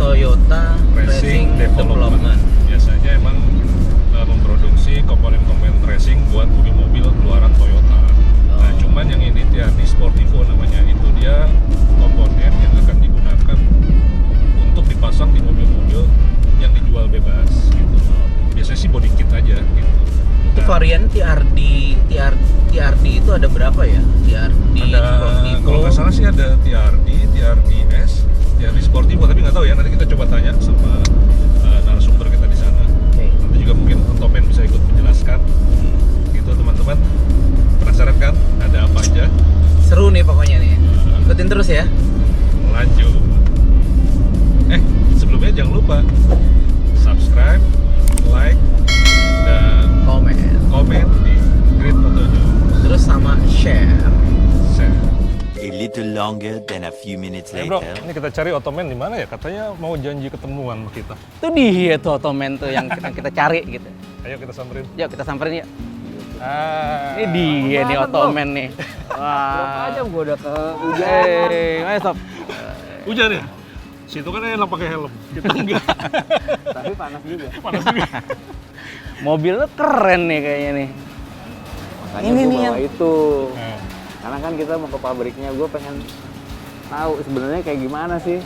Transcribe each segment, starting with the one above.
Toyota Racing Development. Biasanya emang memproduksi komponen-komponen racing buat mobil-mobil keluaran Toyota. Nah, cuman yang ini TRD Sportivo namanya, itu dia komponen yang akan digunakan untuk dipasang di mobil-mobil yang dijual bebas gitu. Biasanya sih body kit aja gitu. Itu varian TRD itu ada berapa ya? TRD Ada, Sportivo. kalau nggak salah sih ada TRD, TRD-S, TRD Sportivo, tapi nggak tahu ya, nanti kita coba tanya sama narasumber kita di sana. Oke. Nanti juga mungkin Tomen bisa ikut menjelaskan. Gitu teman-teman, penasaran kan ada apa aja? Seru nih pokoknya nih. Ikutin terus ya. Lanjut. Sebelumnya jangan lupa subscribe, like, dan komen di Grid Moto News. Terus sama share. A little longer than a few minutes Bro, later. ini kita cari Otomen di mana ya? Katanya mau janji ketemuan sama kita. Itu dia tuh Otomen tuh yang kita cari gitu. Ayo kita samperin. Yuk kita samperin yuk. Ah, Ini dia nih banget, Otomen nih. Berapa Wah. jam gua udah ke hujan. Ayo sob. hujan ya? Situ kan enak pakai helm. Kita enggak. Tapi panas juga. Panas juga. Mobilnya keren nih kayaknya nih. Makanya Ini gua nih bawa yang- itu. Nah, Karena kan kita mau ke pabriknya, gue pengen tahu sebenarnya kayak gimana sih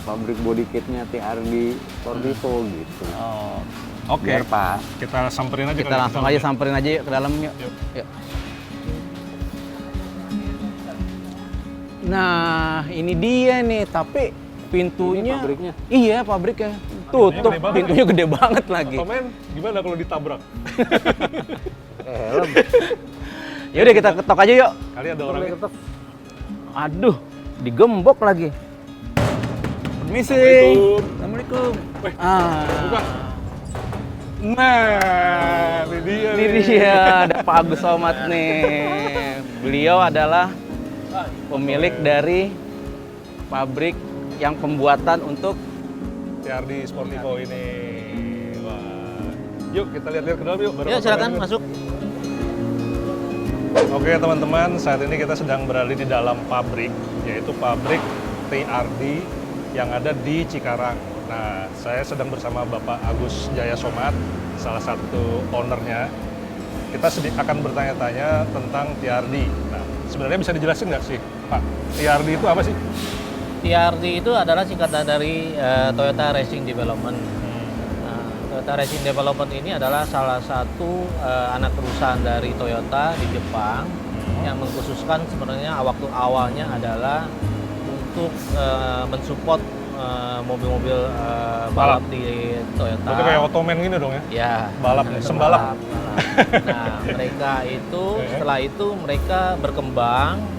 pabrik body kitnya TRD Sportivo gitu. Oh. Oke. Biar pas. Kita samperin aja. Kita kali ya, langsung ke aja dalam. samperin aja yuk ke dalam yuk. Yuk. Yuk. Nah, ini dia nih, tapi pintunya Ini pabriknya? Iya, pabriknya. Tutup, gede banget. pintunya gede banget lagi. Otomen gimana kalau ditabrak? Helm. Ya udah kita ketok aja yuk. Kali ada orangnya. Tetep. Aduh, digembok lagi. Permisi. Assalamualaikum. Assalamualaikum. Weh, Ah, buka. Nah, ini dia. ini nih. dia ada Pak Agus Somad nih. Beliau adalah pemilik dari pabrik yang pembuatan untuk TRD Sportivo ini. Wah. Yuk kita lihat-lihat ke dalam yuk. Yuk silakan masuk. Oke teman-teman, saat ini kita sedang berada di dalam pabrik, yaitu pabrik TRD yang ada di Cikarang. Nah, saya sedang bersama Bapak Agus Jaya Somad, salah satu ownernya. Kita akan bertanya-tanya tentang TRD. Nah, sebenarnya bisa dijelasin nggak sih, Pak? TRD itu apa sih? TRD itu adalah singkatan dari Toyota Racing Development. Nah, Toyota Racing Development ini adalah salah satu anak perusahaan dari Toyota di Jepang yang mengkhususkan sebenarnya waktu awalnya adalah untuk mensupport mobil-mobil balap di Toyota. Itu kayak Otomen gini dong ya? Ya, Balap nih, sembalap. Nah, mereka itu setelah itu mereka berkembang.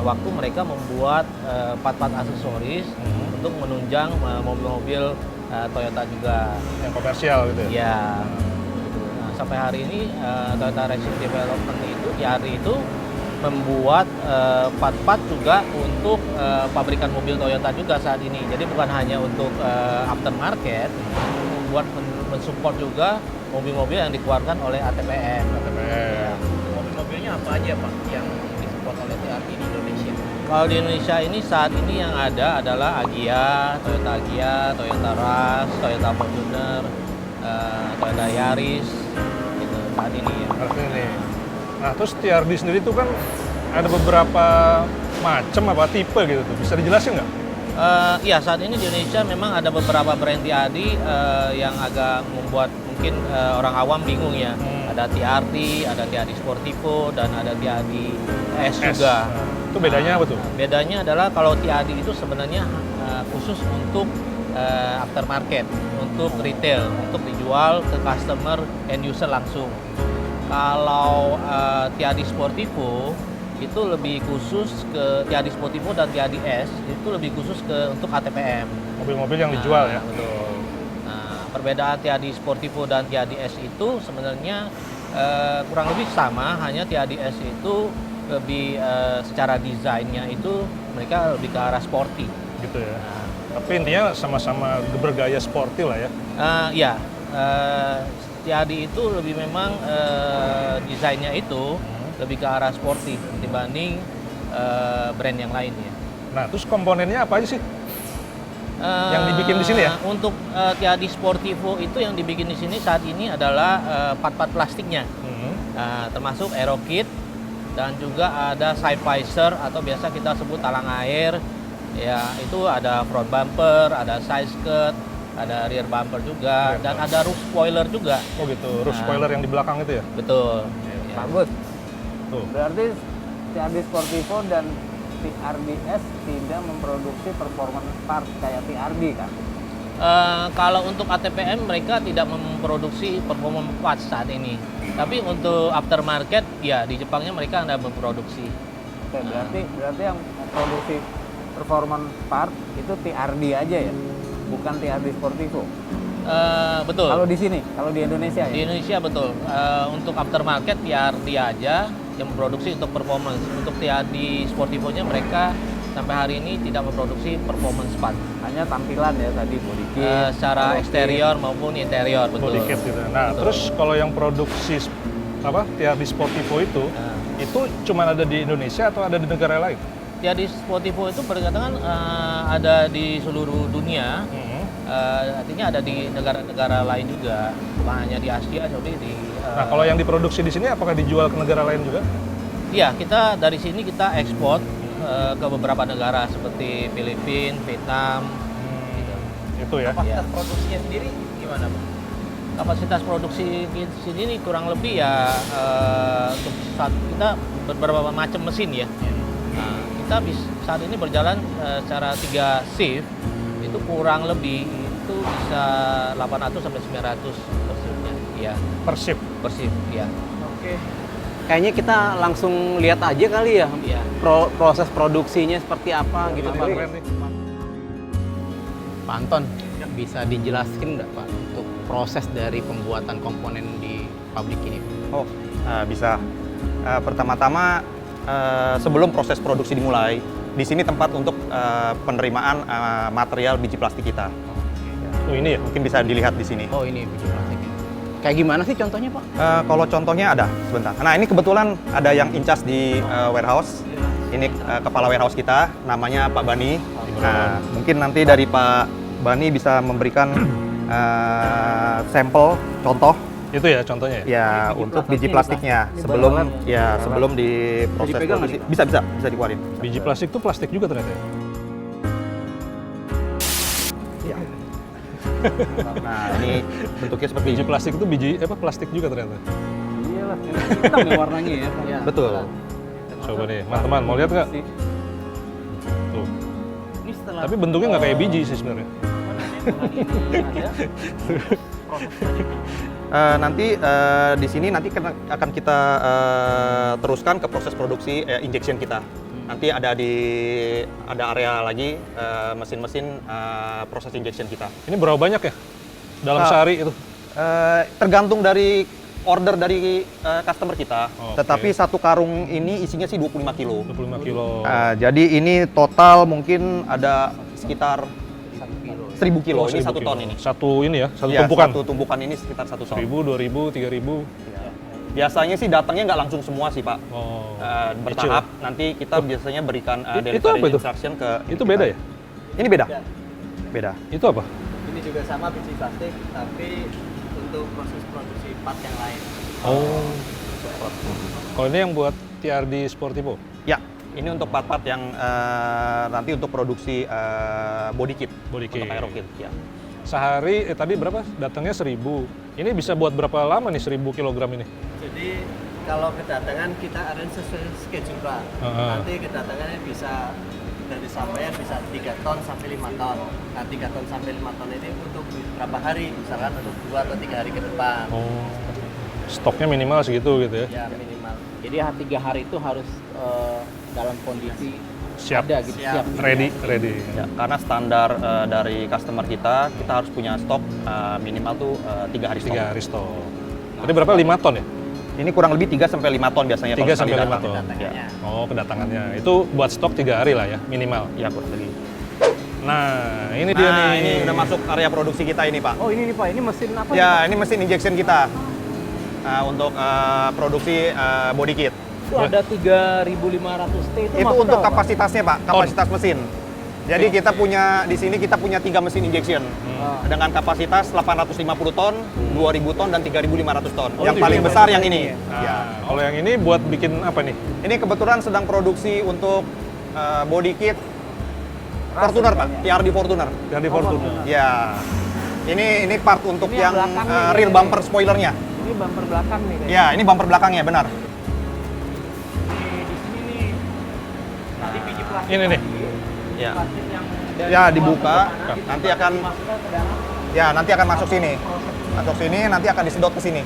Waktu mereka membuat part-part aksesoris untuk menunjang mobil-mobil Toyota juga. Yang komersial gitu ya? Ya. Nah, sampai hari ini Toyota Racing Development itu TRD itu membuat part-part juga untuk pabrikan mobil Toyota juga saat ini. Jadi bukan hanya untuk aftermarket, membuat mensupport juga mobil-mobil yang dikeluarkan oleh ATPM. ATPM. Mobil-mobilnya apa aja Pak yang disupport oleh TRD di Indonesia? Kalau di Indonesia ini saat ini yang ada adalah Agya, Toyota Rush, Toyota Fortuner, Toyota Yaris, gitu saat ini ya. Artinya nih. Nah, terus TRD sendiri itu kan ada beberapa macam apa tipe gitu tuh. Bisa dijelasin nggak? Iya, saat ini di Indonesia memang ada beberapa brand TRD yang agak membuat mungkin orang awam bingung ya. Ada TRD, ada TRD Sportivo, dan ada TRD S juga. Itu bedanya apa tuh? Bedanya adalah kalau TRD itu sebenarnya khusus untuk aftermarket, untuk retail, untuk dijual ke customer end user langsung. Kalau TRD Sportivo itu lebih khusus ke TRD Sportivo dan TRD S itu lebih khusus ke untuk ATPM. Mobil-mobil yang dijual ya? Betul. Nah, perbedaan TRD Sportivo dan TRD S itu sebenarnya kurang lebih sama, hanya TRD S itu lebih secara desainnya itu mereka lebih ke arah sporty. Gitu ya. Tapi intinya sama-sama bergaya sporty lah ya. Ya, TRD itu lebih memang desainnya itu lebih ke arah sporty dibanding brand yang lainnya. Nah, terus komponennya apa aja sih? yang dibikin di sini ya? Untuk Tiardi Sportivo itu yang dibikin di sini saat ini adalah part-part plastiknya. Termasuk aerokit dan juga ada side visor atau biasa kita sebut talang air. Ya, itu ada front bumper, ada side skirt, ada rear bumper juga, dan ada roof spoiler juga. Oh gitu, roof spoiler yang di belakang itu ya? Betul. Ya. Bagus. Tuh. Berarti TRD Sportivo dan TRDS tidak memproduksi performance part kayak TRD kan? Kalau untuk ATPM mereka tidak memproduksi performance parts saat ini. Tapi untuk aftermarket, ya di Jepangnya mereka ada memproduksi. Oke, berarti yang memproduksi performance part itu TRD aja ya? Bukan TRD Sportivo? Betul. Kalau di sini, kalau di Indonesia ya? Di Indonesia betul. Untuk aftermarket TRD aja yang memproduksi untuk performance. Untuk TRD Sportivo-nya mereka sampai hari ini tidak memproduksi performance part. Hanya tampilan ya tadi, body kit. Secara eksterior maupun interior, betul. Body kit gitu. Nah, Betul. terus kalau yang produksi TRD Sportivo itu cuma ada di Indonesia atau ada di negara lain? TRD Sportivo itu berdasarkan ada di seluruh dunia. Artinya ada di negara-negara lain juga, bukan hanya di Asia, tapi di. Nah, kalau yang diproduksi di sini apakah dijual ke negara lain juga? Iya, kita dari sini kita ekspor ke beberapa negara seperti Filipina, Vietnam. Gitu. Itu ya. Kapasitas produksinya sendiri gimana, Pak? Kapasitas produksi di sini ini kurang lebih ya untuk saat kita beberapa macam mesin ya. Nah, kita saat ini berjalan secara 3 shift itu kurang lebih itu bisa 800 sampai 900 per shiftnya. Iya, Per shift. per shift, ya. Oke. Kayaknya kita langsung lihat aja kali ya, Iya. proses produksinya seperti apa gitu Pak. Keren nih. Pak Anton, bisa dijelaskan nggak Pak untuk proses dari pembuatan komponen di pabrik ini? Oh, bisa. Pertama-tama sebelum proses produksi dimulai, di sini tempat untuk penerimaan material biji plastik kita. Oh ini ya? Mungkin bisa dilihat di sini. Oh ini biji plastiknya. Kayak gimana sih contohnya Pak? Kalau contohnya ada, sebentar. Nah ini kebetulan ada yang in charge di warehouse. Ini kepala warehouse kita, namanya Pak Bani. Nah, mungkin nanti dari Pak Bani bisa memberikan sampel contoh Itu ya contohnya ya? ya untuk biji plastiknya sebelum di proses dipegang produksi. Bisa dikeluarin. Biji plastik itu plastik juga ternyata ya? Nah, ini bentuknya seperti Biji ini. plastik itu plastik juga ternyata. Iyalah, hitam nih warnanya ya. Betul. Coba nih, teman-teman mau lihat nggak? Tuh. Ini setelah Tapi bentuknya nggak kayak biji sih sebenarnya. Nanti di sini nanti akan kita teruskan ke proses produksi injection kita. Nanti ada area lagi mesin-mesin proses injection kita. Ini berapa banyak ya? Dalam sehari itu? Tergantung dari order dari customer kita. Oke. Tetapi satu karung ini isinya sih 25 kilo. 25 kilo. Jadi ini total mungkin ada sekitar 1.000 kilo. Ini 1 ton ini. Satu ini ya? Satu Iya, tumpukan? Satu tumpukan ini sekitar 1 ton. 1.000, 2.000, 3.000. Biasanya sih datangnya nggak langsung semua sih Pak. Oh. Bertahap. Nanti kita biasanya berikan Itu apa delivery itu? instruction ke Itu kita. beda ya? Ini beda. Beda. Itu apa? Ini juga sama biji plastik, tapi untuk proses produksi part yang lain. Oh. Kalau ini yang buat TRD Sportivo? Ya, ini untuk part-part yang nanti untuk produksi body kit. Body kit. Untuk aerokit. Ya. Sehari, tadi berapa? Datangnya 1.000. Ini bisa buat berapa lama nih 1.000 kilogram ini? Jadi kalau kedatangan kita arrange sesuai schedule Pak. Nanti kedatangannya bisa dari sampaian bisa 3 ton sampai 5 ton. Nah 3 ton sampai 5 ton ini untuk berapa hari? Misalkan untuk 2 atau 3 hari ke depan. Oh. Stoknya minimal segitu gitu ya? Ya minimal. Jadi 3 hari itu harus dalam kondisi Siap. ada gitu, siap. Ready. Ya, karena standar dari customer kita harus punya stok minimal tuh 3 hari stok. 3 hari stok. Tadi berapa? 5 ton ya? Ini kurang lebih 3 sampai 5 ton biasanya 3 kalau sampai sekali 5 datang. ton. Ya, Oh, kedatangannya. Itu buat stok 3 hari lah ya, minimal. ya kurang lebih. Nah, ini dia Nah, nih. ini udah masuk area produksi kita ini Pak. Oh ini nih Pak, ini mesin apa? Ya, ini mesin injection kita untuk produksi body kit. Itu ada 3.500 T itu Itu maksudnya untuk apa? kapasitasnya Pak, kapasitas mesin. Jadi kita punya di sini kita punya 3 mesin injection dengan kapasitas 850 ton, 2000 ton dan 3500 ton. Oh, yang itu paling yang besar yang ini. Nah, Ya. kalau yang ini buat bikin apa nih? Ini kebetulan sedang produksi untuk body kit Fortuner, Pak. TRD Fortuner. Yang di Fortuner. Ya. Ini part untuk Ini yang belakangnya rear ini. bumper spoilernya. Ini bumper belakang nih kayaknya. Ya, ini bumper belakangnya benar. Di sini nih, tadi biji plastik Ini nih. Ya. plastik yang dari Ya, luar dibuka, ke sana, nanti akan dimasukkan ke dalam. ya nanti akan masuk sini. Masuk sini nanti akan disedot ke sini.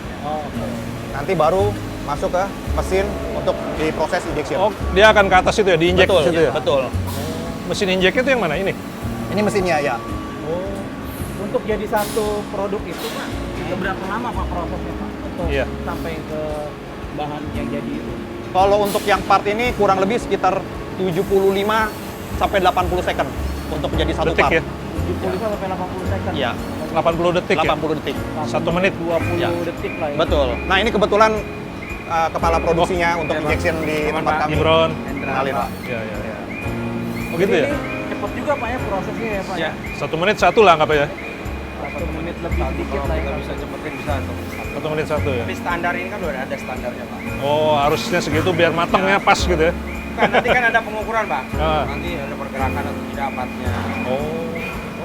Nanti baru masuk ke mesin untuk diproses injection. Oh, dia akan ke atas itu ya, diinjek betul, ke situ ya? betul. Mesin injeknya itu yang mana? Ini? Ini mesinnya ya. Untuk jadi satu produk itu Pak, itu berapa lama Pak prosesnya Pak untuk Iya. sampai ke bahan yang jadi itu? Kalau untuk yang part ini kurang lebih sekitar 75 sampai 80 second untuk menjadi satu Detik part. ya? 75 sampai 80 second. Iya, 80 detik ya? 80 detik. 1 menit. 20 Ya. detik lah ya. Betul. Nah, ini kebetulan kepala produksinya untuk injection di tempat kami. Gibron. Kenalin, Pak. Ya, ya, ya. Oh gitu ya? Ini cepat juga Pak ya prosesnya ya Pak ya. 1 menit 1 lah anggap ya? 1 menit lebih sedikit lah ya. bisa cepetin bisa tuh. 1 menit 1 ya? Tapi standar ini kan udah ada standarnya Pak. Oh, harusnya segitu biar matangnya pas gitu ya? Kan nanti kan ada pengukuran Pak. Ah. Nanti ada pergerakan atau tidak partnya. Oh,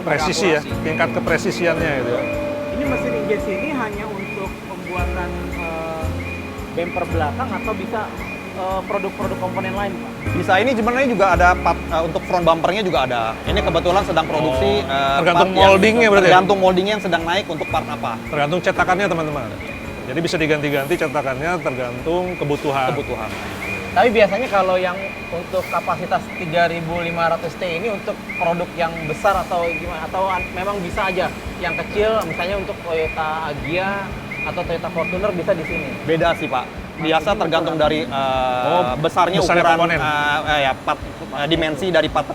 presisi ya? Tingkat kepresisiannya gitu ya? Ini mesin injeksi ini hanya untuk pembuatan bumper belakang atau bisa produk-produk komponen lain Pak? Bisa ini sebenarnya juga ada part, untuk front bumpernya juga ada. Ini kebetulan sedang produksi tergantung part yang- moldingnya berarti ya? Tergantung moldingnya yang sedang naik untuk part apa. Tergantung cetakannya teman-teman. Jadi bisa diganti-ganti cetakannya tergantung kebutuhan. Kebutuhan. Tapi biasanya kalau yang untuk kapasitas 3500T ini untuk produk yang besar atau gimana? Atau memang bisa aja yang kecil misalnya untuk Toyota Agya atau Toyota Fortuner bisa di sini? Beda sih Pak. Biasa tergantung dari besarnya besarnya ukuran komponen. ya part dimensi dari part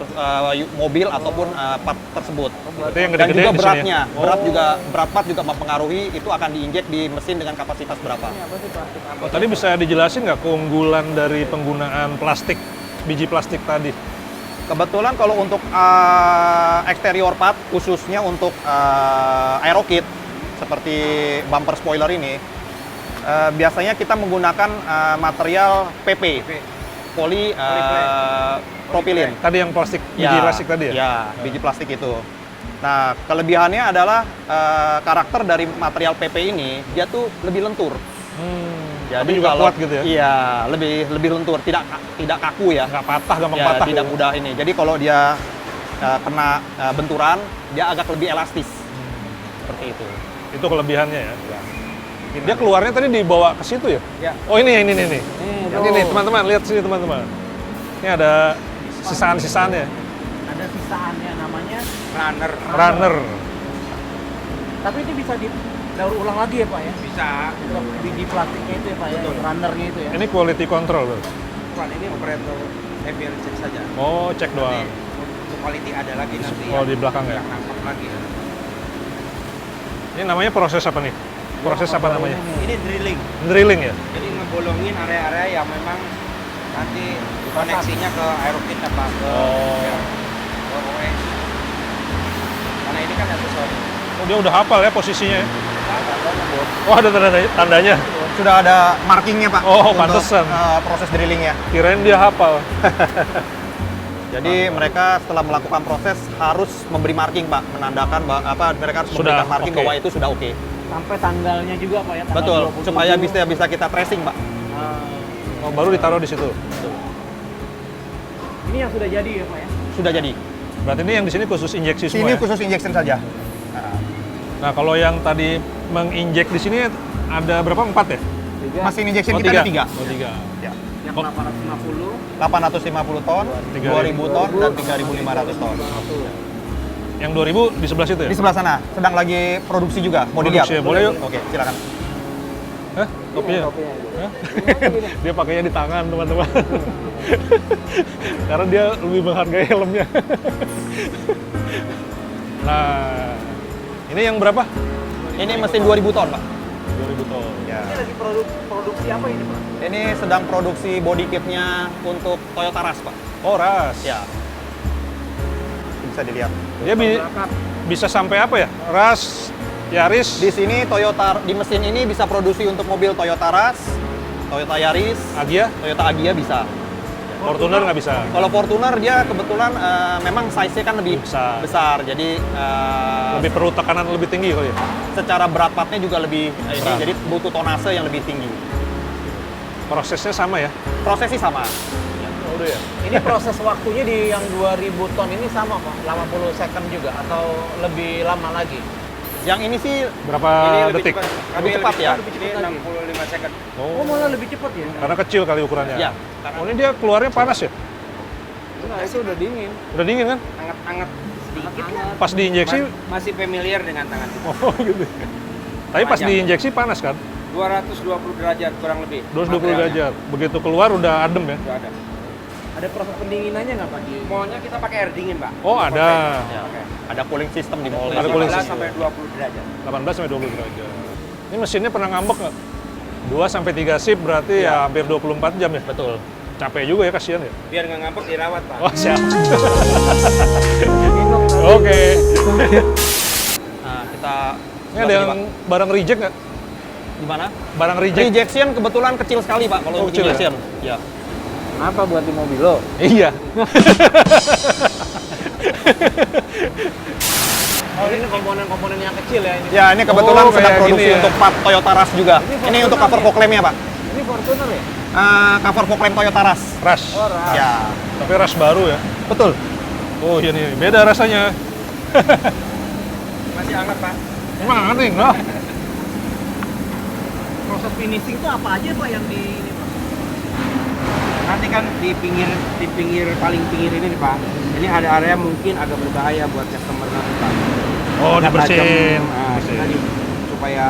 mobil ataupun part tersebut. Berarti yang Dan gede-gede juga di sini beratnya, ya? berat part juga mempengaruhi itu akan diinjek di mesin dengan kapasitas berapa. Oh, tadi bisa dijelasin nggak keunggulan dari penggunaan plastik, biji plastik tadi? Kebetulan kalau untuk exterior part khususnya untuk aerokit seperti bumper spoiler ini biasanya kita menggunakan material PP, propilin. Tadi yang plastik, biji plastik tadi ya? Ya, biji plastik itu. Nah, kelebihannya adalah karakter dari material PP ini dia tuh lebih lentur. Tapi juga kuat gitu ya? Iya, lebih lentur, tidak kaku ya. Nggak patah, gampang Ya, patah. tidak gitu. mudah ini. Jadi kalau dia kena benturan, dia agak lebih elastis. Seperti itu. Itu kelebihannya ya? Dia keluarnya tadi dibawa ke situ ya? Ya. Oh ini nih. Ini nih teman-teman, lihat sini teman-teman. Ini ada sisaan-sisaannya. Ada sisaannya namanya Runner. tapi itu bisa didaur ulang lagi ya Pak ya? Bisa. Untuk biji plastiknya itu ya Pak ya, runnernya itu ya? Ini quality control loh. Bukan ini operator FBL check saja. Oh, cek doang. Nanti untuk quality ada lagi nanti. Oh, di belakang ya? Yang nangkap lagi. Ini namanya proses apa nih? Proses apa namanya? Ini drilling. Drilling ya? Jadi ngebolongin area-area yang memang nanti koneksinya ke aerokit apa ke ke OE. Karena ini kan aksesoris. Oh, dia udah hafal ya posisinya ya? Oh, ada tandanya. Sudah ada markingnya Pak. Oh, untuk, pantesan. proses drillingnya. Kirain dia hafal. Jadi mereka setelah melakukan proses harus memberi marking Pak, menandakan mereka harus Sudah, memberikan marking oke. bahwa itu sudah oke. Sampai tanggalnya juga Pak ya? Tanggal Betul, 27. supaya bisa kita tracing Pak. Oh, baru ditaruh di situ. Ini yang sudah jadi ya Pak ya? Sudah jadi. Berarti ini yang di sini khusus injeksi semua Ini ya? khusus injection saja. Nah, kalau yang tadi menginjek di sini ada berapa? 4 ya? Mesin injection Oh, kita 3. ada 3. Oh, 3. Ya. Yang Oh. 850. 850 ton, 2000 ton, dan 3500 ton. Yang 2000 di sebelah situ ya? Di sebelah sana, sedang lagi produksi juga. Mau dilihat? Produksi ya, boleh yuk. Oke, silakan. Hah? Kopinya? Hah? Dia pakainya di tangan, teman-teman. Karena dia lebih menghargai helmnya. Nah, ini yang berapa? Ini mesin 2000 ton, Pak. 2000 ton. Ya. Ini lagi produksi apa ini Pak? Ini sedang produksi body kitnya untuk Toyota Rush, Pak. Oh, ras. Ya. bisa dilihat. Dia bisa sampai apa ya? Ras, Yaris, Di sini Toyota, di mesin ini bisa produksi untuk mobil Toyota Rush, Toyota Yaris, Agya, Toyota Agya bisa. Fortuner nggak bisa. Kalau Fortuner dia kebetulan memang size-nya kan lebih Besar. besar, jadi Lebih perlu tekanan lebih tinggi kali ya. secara berat partnya juga lebih ini, Berat. jadi butuh tonase yang lebih tinggi. Prosesnya sama ya. Prosesnya sama. Udah ya. Ini proses waktunya di yang 2000 ton ini sama Pak? 80 second juga atau lebih lama lagi? Yang ini sih Berapa detik? lebih cepat ya. Ini 65 second. Oh, malah lebih cepat ya? Karena kecil kali ukurannya. Ya. Oh, ini dia keluarnya panas ya? Enggak, itu udah dingin. Udah dingin kan? Hangat-hangat sedikit lah. Pas diinjeksi, Masih familiar dengan tangan kita. oh gitu. Tapi pas Panjang. diinjeksi panas kan? 220 derajat kurang lebih. 220 materialnya. derajat. Begitu keluar udah adem ya? Udah ada. Ada proses pendinginannya nggak Pak? Maunya kita pakai air dingin, Pak. Oh, ada. Oke. Ada cooling system di mobil. Ada cooling 15 system. sampai 20 derajat. 18 sampai 20 derajat. Ini mesinnya pernah ngambek nggak? 2 sampai 3 shift berarti ya hampir 24 jam ya? Betul. Capek juga ya, kasihan ya? Biar nggak ngambek dirawat, Pak. Oh, siap. Oke. Nah, kita Ini ada yang barang reject nggak? gimana? Barang reject? Rejection kebetulan kecil sekali, Pak, kalau Oh, untuk kecil ya? injection. Ya. Kenapa buat di mobil lo? Iya. Oh, ini komponen-komponen yang kecil ya ini. Ya, ini kebetulan Oh, sedang kayak produksi gini ya. untuk part Toyota Rush juga. Ini untuk cover fog lamp-nya, Pak. Ini Fortuner ya? Cover fog lamp Toyota Rush. Rush. Oh, Rush. Ya, Tapi rush baru ya? betul. Oh iya nih, beda rasanya. Masih hangat, Pak. Emang anget nih, nah. Proses finishing itu apa aja Pak yang di ini Pak? Nanti kan di pinggir paling pinggir ini nih, Pak. Ini ada area mungkin agak berbahaya buat customer nanti, Pak. Oh, Agak dibersihin. tajam. Nah, kita supaya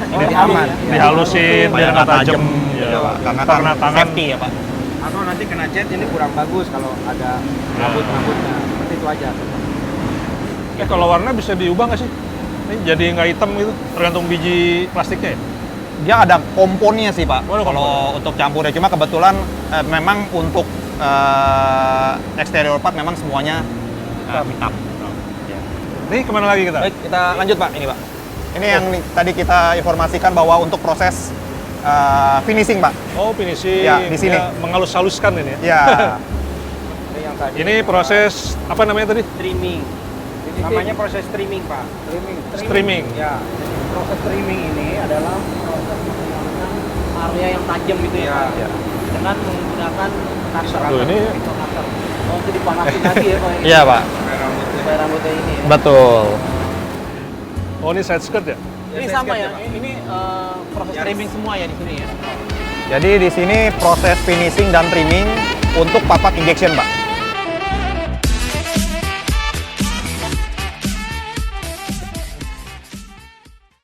Ini lebih aman. dihalusin biar nggak tajam. Ya, Ya. karena Karena tangan. safety ya, Pak. Atau nanti kena cat ini kurang bagus kalau ada rambut-rambutnya. Seperti itu aja. Kalau warna bisa diubah nggak sih? Ini jadi nggak hitam gitu, tergantung biji plastiknya ya? Dia ada komponnya sih, Pak. Oh, ada Kalau untuk campurnya, cuma kebetulan memang untuk exterior part memang semuanya hitam. Nih kemana lagi kita? Baik, kita lanjut, Pak. Ini, Pak. Ini yang tadi kita informasikan bahwa untuk proses finishing, Pak. Oh, finishing. Ya, di sini. Ya, menghalus-haluskan ini ya. Ya, Ini yang tadi. Ini proses apa namanya tadi? trimming. Namanya proses trimming, Pak. Streaming. Ya. Proses trimming ini adalah proses menghilangkan area yang tajam gitu ya, Ya. Pak? Dengan menggunakan cutter. Tuh, ini Pisau cutter. Oh, itu dipanasin lagi ya Pak? iya, Pak. Supaya rambutnya ini ya. Betul. oh ini side skirt ya? Ini sama ya? Ini proses trimming semua ya di sini ya? Jadi di sini proses finishing dan trimming untuk part-part injection, Pak.